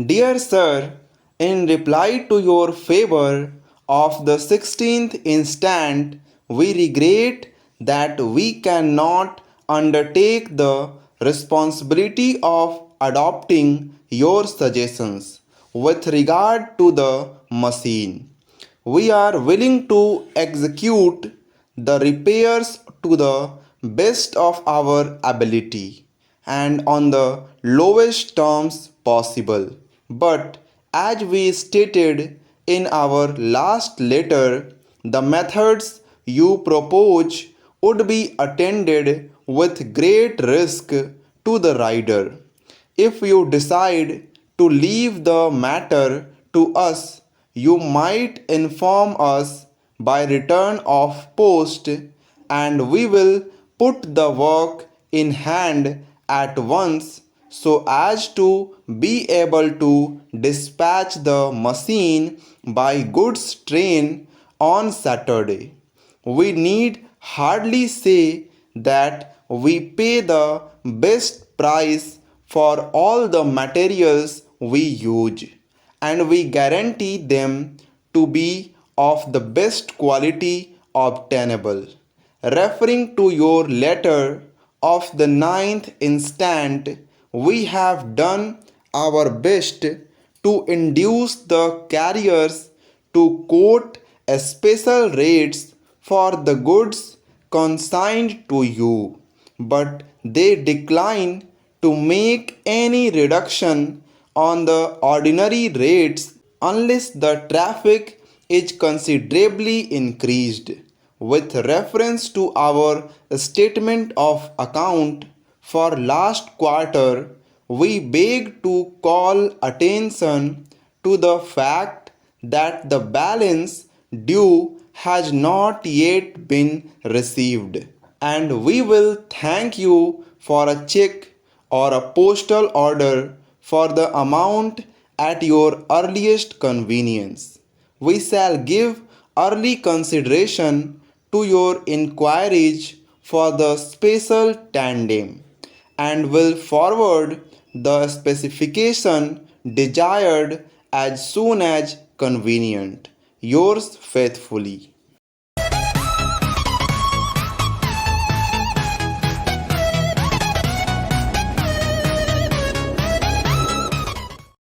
Dear Sir, in reply to your favor of the 16th instant, we regret that we cannot undertake the responsibility of adopting your suggestions with regard to the machine. We are willing to execute the repairs to the best of our ability and on the lowest terms possible. But as we stated in our last letter, the methods you propose would be attended with great risk to the rider. If you decide to leave the matter to us, you might inform us by return of post, and we will put the work in hand at once so as to be able to dispatch the machine by goods train on Saturday. We need hardly say that we pay the best price for all the materials we use, and we guarantee them to be of the best quality obtainable. Referring to your letter of the 9th instant, we have done our best to induce the carriers to quote special rates for the goods consigned to you, but they decline to make any reduction on the ordinary rates unless the traffic is considerably increased. With reference to our statement of account for last quarter, we beg to call attention to the fact that the balance due has not yet been received, and we will thank you for a check or a postal order for the amount at your earliest convenience. We shall give early consideration to your inquiries for the special tandem and will forward the specification desired as soon as convenient. Yours faithfully.